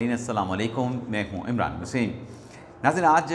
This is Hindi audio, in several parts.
अस्सलाम वालेकुम, मैं हूं इमरान हुसैन। नाज़रीन, आज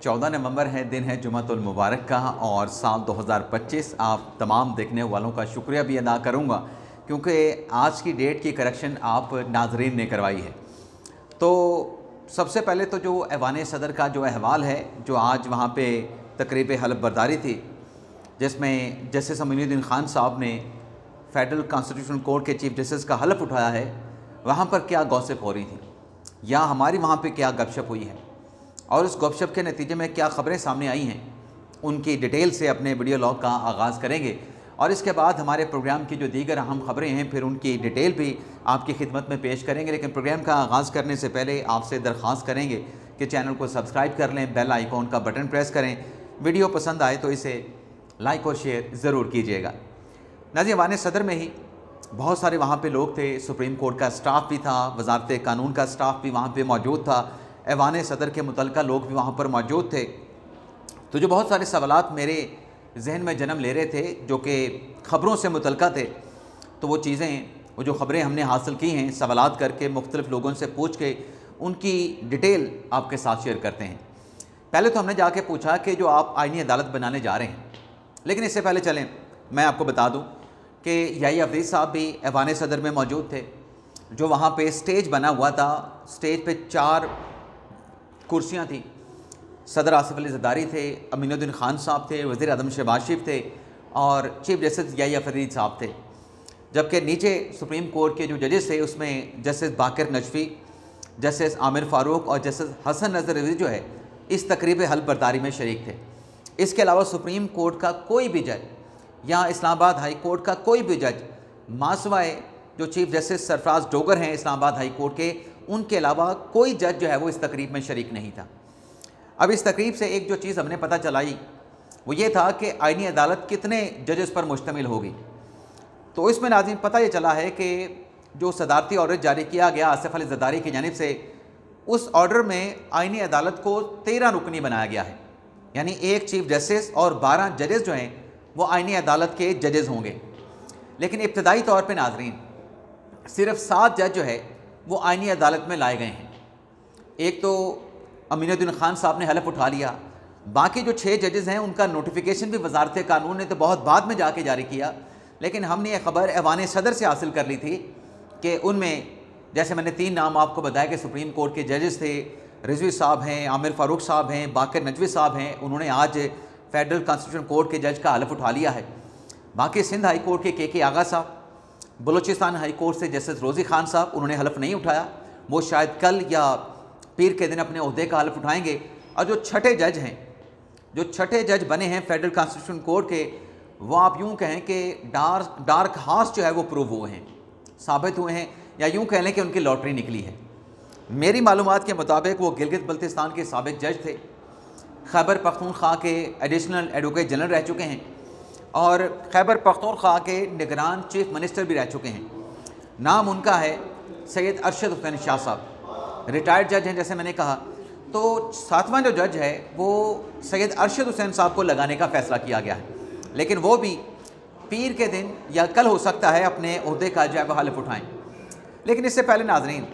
14 नवंबर है, दिन है जुमातुल मुबारक का और साल 2025। आप तमाम देखने वालों का शुक्रिया भी अदा करूंगा क्योंकि आज की डेट की करेक्शन आप नाजरीन ने करवाई है। तो सबसे पहले तो जो ऐवान सदर का जो अहवाल है, जो आज वहाँ पे तकरीब हलफ बर्दारी थी, जिसमें जस्टिस अमीनुद्दीन खान साहब ने फेडरल कॉन्स्टिट्यूशनल कोर्ट के चीफ जस्टिस का हलफ उठाया है, वहाँ पर क्या गॉसिप हो रही थी या हमारी वहाँ पे क्या गपशप हुई है और उस गपशप के नतीजे में क्या ख़बरें सामने आई हैं, उनकी डिटेल से अपने वीडियो लॉग का आगाज़ करेंगे। और इसके बाद हमारे प्रोग्राम की जो दीगर अहम ख़बरें हैं फिर उनकी डिटेल भी आपकी खिदमत में पेश करेंगे। लेकिन प्रोग्राम का आगाज़ करने से पहले आपसे दरख्वास्त करेंगे कि चैनल को सब्सक्राइब कर लें, बेल आइकॉन का बटन प्रेस करें, वीडियो पसंद आए तो इसे लाइक और शेयर ज़रूर कीजिएगा। नाज़रीन, ऐवान सदर में ही बहुत सारे वहाँ पे लोग थे, सुप्रीम कोर्ट का स्टाफ भी था, वजारत कानून का स्टाफ भी वहाँ पे मौजूद था, ऐवान सदर के मुतल्लिका लोग भी वहाँ पर मौजूद थे। तो जो बहुत सारे सवालात मेरे जहन में जन्म ले रहे थे जो कि ख़बरों से मुतल्लिका थे, तो वो चीज़ें, वो जो ख़बरें हमने हासिल की हैं सवालात करके, मुख्तलिफ़ लोगों से पूछ के उनकी डिटेल आपके साथ शेयर करते हैं। पहले तो हमने जाके पूछा कि जो आप आइनी अदालत बनाने जा रहे हैं, लेकिन इससे पहले चलें मैं आपको बता दूँ कि याही अफरीद साहब भी ऐवान सदर में मौजूद थे। जो वहाँ पे स्टेज बना हुआ था, स्टेज पे 4 कुर्सियाँ थी। सदर आसिफ अली ज़रदारी थे, अमीनुद्दीन खान साहब थे, वज़ीर आज़म शहबाज शरीफ थे और चीफ जस्टिस याही अफरीद साहब थे। जबकि नीचे सुप्रीम कोर्ट के जो जजेस थे उसमें जस्टिस बाकर नजफ़ी, जस्टिस आमिर फ़ारूक और जस्टिस हसन नज़र रिज़वी जो है इस तकरीब हल्फ बर्दारी में शरीक थे। इसके अलावा सुप्रीम कोर्ट का कोई भी जज या इस्लामाबाद हाई कोर्ट का कोई भी जज, मासवाए जो चीफ जस्टिस सरफराज डोगर हैं इस्लामाबाद हाई कोर्ट के, उनके अलावा कोई जज जो है वो इस तकरीब में शरीक नहीं था। अब इस तकरीब से एक जो चीज़ हमने पता चलाई वो ये था कि आइनी अदालत कितने जजेस पर मुश्तमिल होगी। तो इसमें नाज़रीन पता ये चला है कि जो सदारती ऑर्डर जारी किया गया आसिफ अली ज़रदारी की जानिब से, उस ऑर्डर में आइनी अदालत को 13 रुकनी बनाया गया है, यानी एक चीफ जस्टिस और 12 जजेस जो हैं वो आइनी अदालत के जजेस होंगे। लेकिन इब्तदाई तौर पे नाजरीन सिर्फ 7 जज जो है वो आइनी अदालत में लाए गए हैं। एक तो अमीनुद्दीन खान साहब ने हलफ उठा लिया, बाकी जो 6 जजेस हैं उनका नोटिफिकेशन भी वजारत कानून ने तो बहुत बाद में जाके जारी किया। लेकिन हमने ये खबर ऐवान सदर से हासिल कर ली थी कि उनमें, जैसे मैंने 3 नाम आपको बताया कि सुप्रीम कोर्ट के जजेस थे, रिजवी साहब हैं, आमिर फ़ारूक साहब हैं, बाकर नजवी साहब हैं, उन्होंने आज फेडरल कॉन्स्टिट्यूशन कोर्ट के जज का हलफ उठा लिया है। बाकी सिंध हाई कोर्ट के के आगा साहब, बलूचिस्तान हाई कोर्ट से जस्टिस रोज़ी खान साहब, उन्होंने हलफ नहीं उठाया, वो शायद कल या पीर के दिन अपने ओहदे का हलफ उठाएंगे। और जो छठे जज हैं, जो छठे जज बने हैं फेडरल कॉन्स्टिट्यूशन कोर्ट के, वो आप यूँ कहें कि डार्क हॉर्स जो है वो प्रूव हुए हैं, साबित हुए हैं, या यूँ कह लें कि उनकी लॉटरी निकली है। मेरी मालूमात के मुताबिक वो गिलगित बल्तिस्तान के साबिक जज थे, खैबर पख्तूनख्वा के एडिशनल एडवोकेट जनरल रह चुके हैं और खैबर पख्तूनख्वा के निगरान चीफ मिनिस्टर भी रह चुके हैं। नाम उनका है सैयद अरशद हुसैन शाह साहब, रिटायर्ड जज हैं जैसे मैंने कहा। तो 7वां जो जज है वो सैयद अरशद हुसैन साहब को लगाने का फ़ैसला किया गया है, लेकिन वो भी पीर के दिन या कल हो सकता है अपने ओहदे का जो है वह हलफ उठाएँ। लेकिन इससे पहले नाजरीन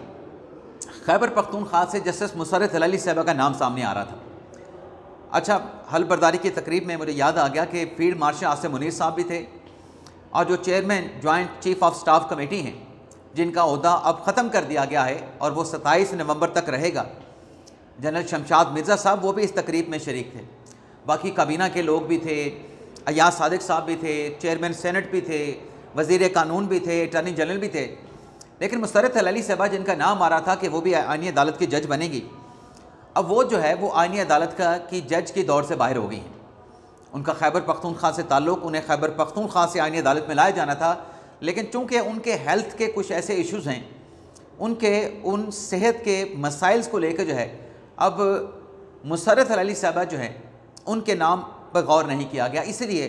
खैबर पख्तूनख्वा से जस्टिस मुसर्रत अली साहबा का नाम सामने आ रहा था। अच्छा, हल बर्दारी की तकरीब में मुझे याद आ गया कि फील्ड मार्शल आसिम मुनीर साहब भी थे और जो chairman joint chief of staff committee हैं जिनका ओहदा अब ख़त्म कर दिया गया है और वो 27 नवंबर तक रहेगा, जनरल शमशाद मिर्ज़ा साहब, वो भी इस तकरीब में शरीक थे। बाकी काबीना के लोग भी थे, अयाज सादिक साहब भी थे, चेयरमैन सेनेट भी थे, वज़ीर कानून भी थे, अटॉर्नी जनरल भी थे। लेकिन मुसर्रत अली साहबा जिनका नाम आ रहा था कि वो भी आइनी अदालत की जज बनेगी, अब वो जो है वो आइनी अदालत की जज की दौर से बाहर हो गई हैं। उनका खैबर पख्तूनख्वा से ताल्लुक़, उन्हें खैबर पख्तूनख्वा से आइनी अदालत में लाया जाना था, लेकिन चूँकि उनके हेल्थ के कुछ ऐसे इश्यूज़ हैं, उन सेहत के मसाइल्स को लेकर जो है अब मुसर्रत अली साहबा जो है उनके नाम पर गौर नहीं किया गया, इसलिए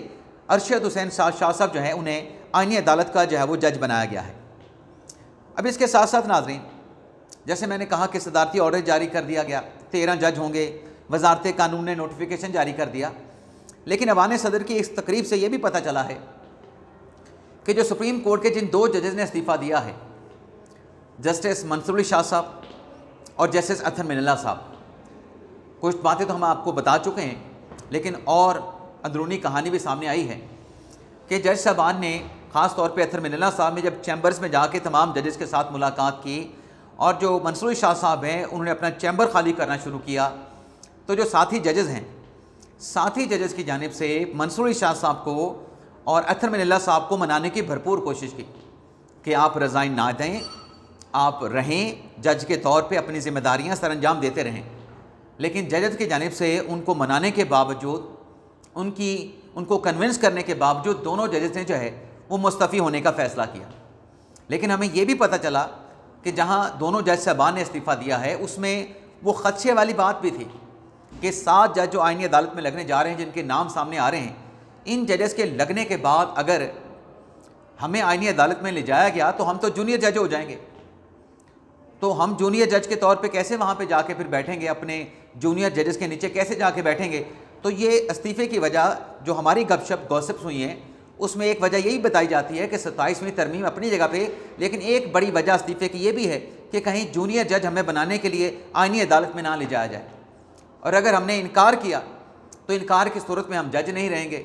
अरशद हुसैन शाह साहब जो है उन्हें आइनी अदालत का जो है वो जज बनाया गया है। अब इसके साथ साथ नाजरीन, जैसे मैंने कहा कि सदारती ऑर्डर जारी कर दिया गया, 13 जज होंगे, वजारत कानून ने नोटिफिकेशन जारी कर दिया। लेकिन ऐवान सदर की इस तकरीब से ये भी पता चला है कि जो सुप्रीम कोर्ट के जिन 2 जजेस ने इस्तीफ़ा दिया है, जस्टिस मंसूर अली शाह साहब और जस्टिस अथर मिनल्ला साहब। कुछ बातें तो हम आपको बता चुके हैं, लेकिन और अंदरूनी कहानी भी सामने आई है कि जज साहबान ने ख़ास तौर पे अथर मिनल्ला साहब ने जब चैम्बर्स में जाके तमाम जजेस के साथ मुलाकात की और जो मंसूर शाह साहब हैं उन्होंने अपना चैम्बर खाली करना शुरू किया, तो जो साथी जजेस हैं, साथी जजेस की जानिब से मंसूर शाह साहब को और अथर मिनल्ला साहब को मनाने की भरपूर कोशिश की कि आप रज़ाइन ना दें, आप रहें, जज के तौर पे अपनी ज़िम्मेदारियाँ सरअंजाम देते रहें। लेकिन जजेस की जानिब से उनको मनाने के बावजूद, उनको कन्विंस करने के बावजूद दोनों जजेस ने जो है वो मुस्तफ़ी होने का फ़ैसला किया। लेकिन हमें ये भी पता चला कि जहाँ दोनों जज साहबान ने इस्तीफ़ा दिया है उसमें वो ख़दशे वाली बात भी थी कि 7 जज जो आईनी अदालत में लगने जा रहे हैं, जिनके नाम सामने आ रहे हैं, इन जजेस के लगने के बाद अगर हमें आईनी अदालत में ले जाया गया तो हम तो जूनियर जज हो जाएंगे, तो हम जूनियर जज के तौर पे कैसे वहाँ पे जाके फिर बैठेंगे, अपने जूनियर जजेस के नीचे कैसे जाके बैठेंगे। तो ये इस्तीफ़े की वजह जो हमारी गपशप गॉसिप्स हुई हैं उसमें एक वजह यही बताई जाती है कि 27वीं तरमीम अपनी जगह पे, लेकिन एक बड़ी वजह इस्तीफ़े की ये भी है कि कहीं जूनियर जज हमें बनाने के लिए आईनी अदालत में ना ले जाया जाए, और अगर हमने इनकार किया तो इनकार की सूरत में हम जज नहीं रहेंगे।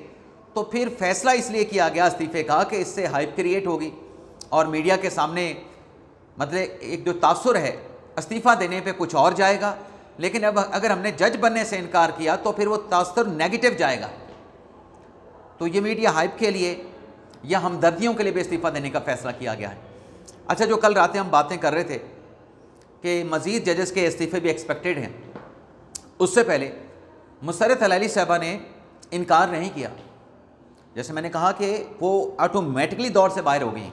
तो फिर फैसला इसलिए किया गया इस्तीफ़े का कि इससे हाइप क्रिएट होगी और मीडिया के सामने मतलब एक जो तासुर है इस्तीफ़ा देने पे कुछ और जाएगा, लेकिन अब अगर हमने जज बनने से इनकार किया तो फिर वो तासुर नेगेटिव जाएगा। तो ये मीडिया हाइप के लिए या हमदर्दियों के लिए भी इस्तीफ़ा देने का फ़ैसला किया गया है। अच्छा, जो कल रातें हम बातें कर रहे थे कि मज़ीद जजेस के इस्तीफ़े भी एक्सपेक्टेड हैं, उससे पहले मुसर्रत हलाली साहबा ने इनकार नहीं किया। जैसे मैंने कहा कि वो ऑटोमेटिकली दौर से बाहर हो गई,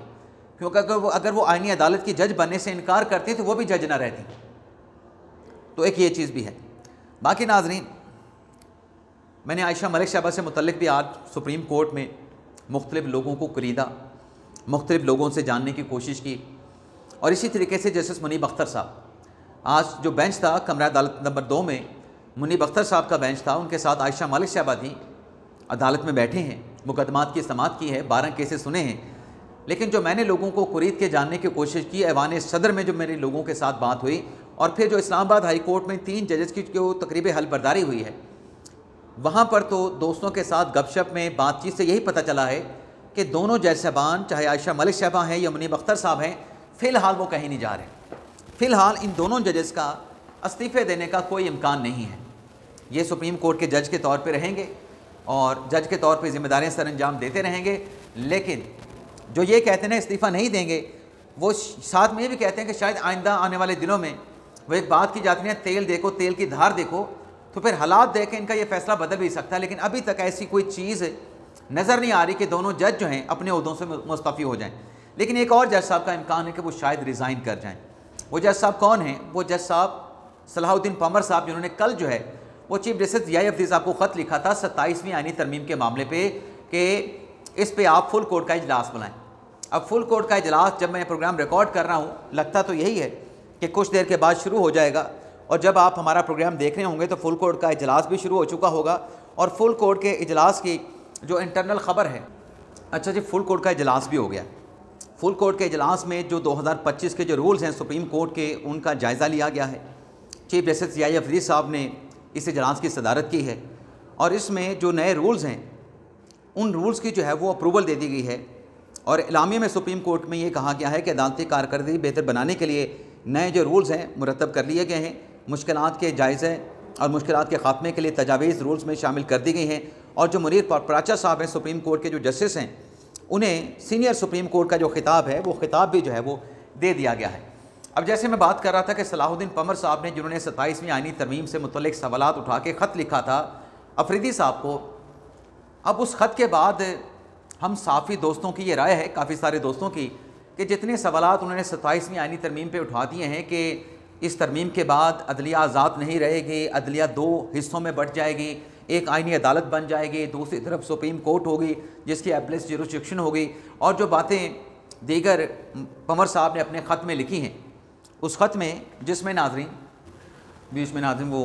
क्योंकि अगर वो आईनी अदालत की जज बनने से इनकार करती तो वो भी जज ना रहती। तो एक ये चीज़ भी है। बाकी नाज़रीन, मैंने आयशा मलिक साहबा से मुतल्लिक़ भी आज सुप्रीम कोर्ट में मुख्तलिफ़ लोगों को खरीदा, मुख्तलिफ़ लोगों से जानने की कोशिश की, और इसी तरीके से जस्टिस मुनीब अख्तर साहब, आज जो बेंच था कमरा अदालत नंबर 2 में मुनीब अख्तर साहब का बेंच था, उनके साथ आयशा मलिक साहबा थी, अदालत में बैठे हैं, मुकदमात की समाअत की है, 12 केसेस सुने हैं। लेकिन जो मैंने लोगों को खरीद के जानने की कोशिश की, ऐवान सदर में जो मेरे लोगों के साथ बात हुई, और फिर जो इस्लामाबाद हाई कोर्ट में 3 जजेस की जो तकरीब हलबरदारी हुई है, वहाँ पर तो दोस्तों के साथ गपशप में बातचीत से यही पता चला है कि दोनों जज साहबान, चाहे आयशा मलिक साहबा हैं या मुनीब अख्तर साहब हैं, फ़िलहाल वो कहीं नहीं जा रहे। फ़िलहाल इन दोनों जजेस का इस्तीफ़े देने का कोई इम्कान नहीं है। ये सुप्रीम कोर्ट के जज के तौर पे रहेंगे और जज के तौर पे ज़िम्मेदारियाँ सरअंजाम देते रहेंगे। लेकिन जो ये कहते हैं इस्तीफ़ा नहीं देंगे, वो साथ में ये भी कहते हैं कि शायद आइंदा आने वाले दिनों में वो एक बात की जाती है, तेल देखो, तेल की धार देखो, तो फिर हालात देख के इनका ये फ़ैसला बदल भी सकता है। लेकिन अभी तक ऐसी कोई चीज़ नज़र नहीं आ रही कि दोनों जज जो हैं अपने ओहदों से मुस्तफ़ी हो जाएं। लेकिन एक और जज साहब का इम्कान है कि वो शायद रिज़ाइन कर जाएं। वो जज साहब कौन हैं? वो जज साहब सलाहुद्दीन पंवर साहब, जिन्होंने कल जो है वो चीफ जस्टिस ज़िया अफरीदी साहब को ख़त लिखा था 27वीं आईनी तरमीम के मामले पे कि इस पे आप फुल कोर्ट का इजलास बुलाएं। अब फुल कोर्ट का इजलास जब मैं प्रोग्राम रिकॉर्ड कर रहा हूँ, लगता तो यही है कि कुछ देर के बाद शुरू हो जाएगा, और जब आप हमारा प्रोग्राम देख रहे होंगे तो फुल कोर्ट का इजलास भी शुरू हो चुका होगा। और फुल कोर्ट के इजलास की जो इंटरनल ख़बर है, अच्छा जी, फुल कोर्ट का इजलास भी हो गया। फुल कोर्ट के इजलास में जो 2025 के जो रूल्स हैं सुप्रीम कोर्ट के, उनका जायज़ा लिया गया है। चीफ जस्टिस ज़िया अफरीदी साहब ने इस इजलास की सदारत की है, और इसमें जो नए रूल्स हैं उन रूल्स की जो है वो अप्रूवल दे दी गई है। और इलामिया में सुप्रीम कोर्ट में ये कहा गया है कि अदालती कारकर्दगी बेहतर बनाने के लिए नए जो रूल्स हैं मुरतब कर लिए गए हैं। मुश्किलात के जायज़े और मुश्किलात के ख़ात्मे के लिए तजावीज़ रूल्स में शामिल कर दी गई हैं। और जो मुनीर पराचा साहब हैं, सुप्रीम कोर्ट के जो जस्टिस हैं, उन्हें सीनियर सुप्रीम कोर्ट का जो खिताब है वो खिताब भी जो है वो दे दिया गया है। अब जैसे मैं बात कर रहा था कि सलाहुद्दीन पंवर साहब ने, जिन्होंने 27वीं आईनी तरमीम से मुतल्लिक़ सवालात उठा के ख़त लिखा था अफरीदी साहब को, अब उस ख़त के बाद हम साफ़ी दोस्तों की ये राय है, काफ़ी सारे दोस्तों की, कि जितने सवालात उन्होंने 27वीं आईनी तरमीम पे उठा दिए हैं कि इस तरमीम के बाद अदलिया आज़ाद नहीं रहेगी, अदलिया 2 हिस्सों में बँट जाएगी, एक आईनी अदालत बन जाएगी, दूसरी तरफ सुप्रीम कोर्ट होगी जिसकी एप्लेस जुरिस्डिक्शन होगी, और जो बातें दीगर पंवर साहब ने अपने ख़त में लिखी हैं, उस ख़त में जिसमें नाज़रीन बीच में नाज़रीन वो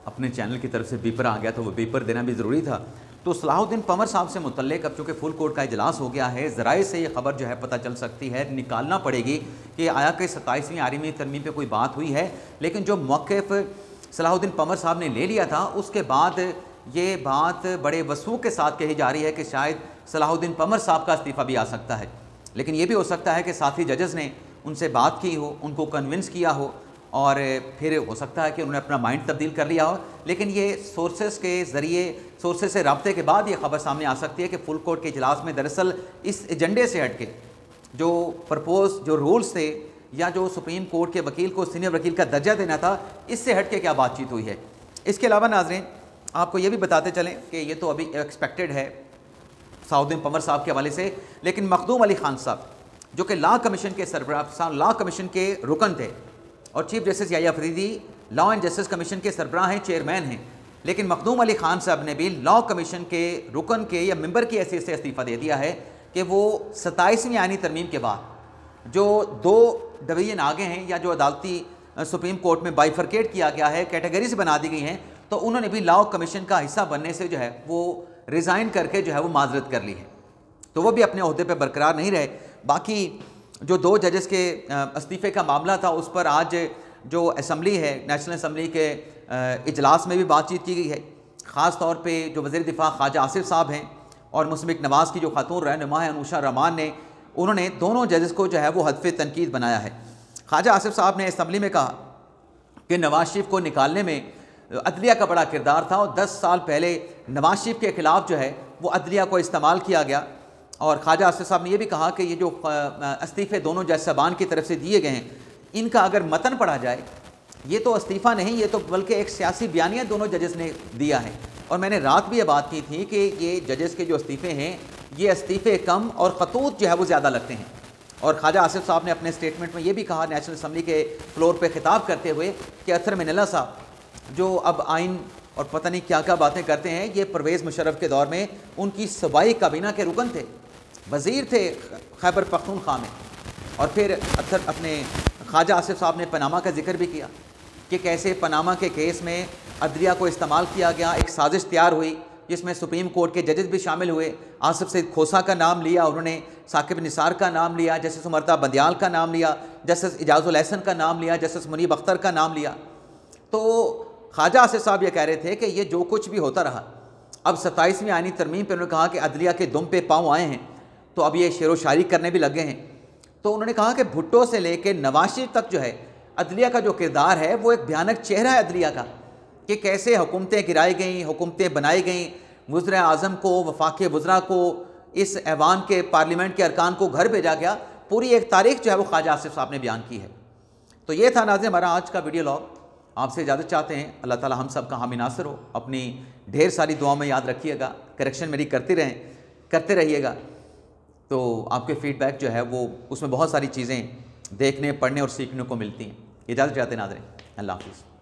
अपने चैनल की तरफ से बीपर आ गया, तो वो बीपर देना भी ज़रूरी था। तो सलाहुद्दीन पंवर साहब से मुतल्लिक अब चूँकि फुल कोर्ट का इजलास हो गया है, ज़राए से ये खबर जो है पता चल सकती है, निकालना पड़ेगी कि आया कि 27वीं आर्मी तरमीम पे कोई बात हुई है। लेकिन जो मौक़िफ़ सलाहुद्दीन पंवर साहब ने ले लिया था, उसके बाद ये बात बड़े वसूख के साथ कही जा रही है कि शायद सलाहुद्दीन पंवर साहब का इस्तीफ़ा भी आ सकता है। लेकिन ये भी हो सकता है कि साथी जजेस ने उनसे बात की हो, उनको कन्विंस किया हो और फिर हो सकता है कि उन्होंने अपना माइंड तब्दील कर लिया हो। लेकिन ये सोर्सेस के ज़रिए, सोर्सेस से रब्ते के बाद ये खबर सामने आ सकती है कि फुल कोर्ट के इजलास में दरअसल इस एजेंडे से हट के जो प्रपोज जो रूल्स थे या जो सुप्रीम कोर्ट के वकील को सीनियर वकील का दर्जा देना था, इससे हट के क्या बातचीत हुई है। इसके अलावा नाज़रीन आपको ये भी बताते चलें कि ये तो अभी एक्सपेक्टेड है सलाहुद्दीन पंवर साहब के हवाले से, लेकिन मखदूम अली खान साहब जो कि लॉ कमीशन के सरबराह, लॉ कमीशन के रुकन थे और chief justice Yahya Afridi law and justice commission के सरबराह हैं, चेयरमैन हैं, लेकिन मखदूम अली खान साहब ने भी लॉ कमीशन के रुकन के या मेंबर की हैसियत से इस्तीफ़ा दे दिया है कि वो 27वीं आईनी तरमीम के बाद जो 2 डिवीज़न आगे हैं या जो अदालती सुप्रीम कोर्ट में बाइफरकेट किया गया है, कैटेगरीज बना दी गई हैं, तो उन्होंने भी लॉ कमीशन का हिस्सा बनने से जो है वो रिज़ाइन करके जो है वो माजरत कर ली है, तो वो भी अपने ओहदे पर बरकरार नहीं रहे। बाकी जो 2 जजेस के इस्तीफ़े का मामला था, उस पर आज जो असम्बली है, नेशनल असम्बली के इजलास में भी बातचीत की गई है। ख़ास तौर पे जो वज़ीर दिफ़ा ख्वाजा आसिफ साहब हैं और मुस्लिम लीग नवाज़ की जो खातून रहनुमा है अनुशा रहमान ने, उन्होंने दोनों जजेस को जो है वो हदफ़ तनकीद बनाया है। ख्वाजा आसिफ साहब ने असम्बली में कहा कि नवाज शरीफ को निकालने में अदलिया का बड़ा किरदार था और 10 साल पहले नवाज शरीफ के ख़िलाफ़ जो है वो अदलिया को इस्तेमाल किया गया। और ख्वाजा आसिफ साहब ने यह भी कहा कि ये जो इस्तीफ़े दोनों जज साहबान की तरफ से दिए गए हैं, इनका अगर मतन पढ़ा जाए, ये तो इस्तीफ़ा नहीं, ये तो बल्कि एक सियासी बयानिया दोनों जजेस ने दिया है। और मैंने रात भी ये बात की थी कि ये जजेस के जो इस्तीफ़े हैं, ये इस्तीफ़े कम और खतूत जो है वो ज़्यादा लगते हैं। और ख्वाजा आसिफ साहब ने अपने स्टेटमेंट में ये भी कहा, नेशनल असम्बली के फ्लोर पर खिताब करते हुए, कि अतर मिनल्ला साहब जो अब आइन और पता नहीं क्या क्या बातें करते हैं, ये परवेज़ मुशर्रफ के दौर में उनकी सूबाई काबीना के रुकन थे, वज़ीर थे खैबर पख्तूनख्वा में। और फिर अक्सर अपने ख्वाजा आसिफ साहब ने पनामा का जिक्र भी किया कि कैसे पनामा के केस में अदलिया को इस्तेमाल किया गया, एक साजिश तैयार हुई जिसमें सुप्रीम कोर्ट के जजेस भी शामिल हुए। आसिफ सईद खोसा का नाम लिया उन्होंने, साकिब निसार का नाम लिया, जस्टिस उमरता बंदियाल का नाम लिया, जस्टिस इजाज़ुल एहसन का नाम लिया, जस्टिस मुनीब अख्तर का नाम लिया। तो ख्वाजा आसिफ साहब ये कह रहे थे कि ये जो कुछ भी होता रहा, अब 27वीं आईनी तरमीम पर उन्होंने कहा कि अदलिया के दुम पे पाँव आए हैं, तो अब ये शेर व शायरी करने भी लगे हैं। तो उन्होंने कहा कि भुट्टो से लेकर नवाज शरीफ तक जो है अदलिया का जो किरदार है वो एक भयानक चेहरा है अदलिया का, कि कैसे हुकूमतें गिराई गई, हुकूमतें बनाई गई, वज़ीर आज़म को, वफाकी वज़रा को, इस ऐवान के पार्लियामेंट के अरकान को घर भेजा गया। पूरी एक तारीख जो है वो ख्वाजा आसिफ साहब ने बयान की है। तो ये था नाज़रीन हमारा आज का वीडियो लॉग। आपसे इजाज़त चाहते हैं, अल्लाह ताला हम सब का हामी नासिर हो। अपनी ढेर सारी दुआओं में याद रखिएगा, करेक्शन मेरी करते रहिएगा। तो आपके फ़ीडबैक जो है वो उसमें बहुत सारी चीज़ें देखने, पढ़ने और सीखने को मिलती हैं। इजाज़त चाहते हैं नाज़रीन, अल्लाह हाफ़िज़।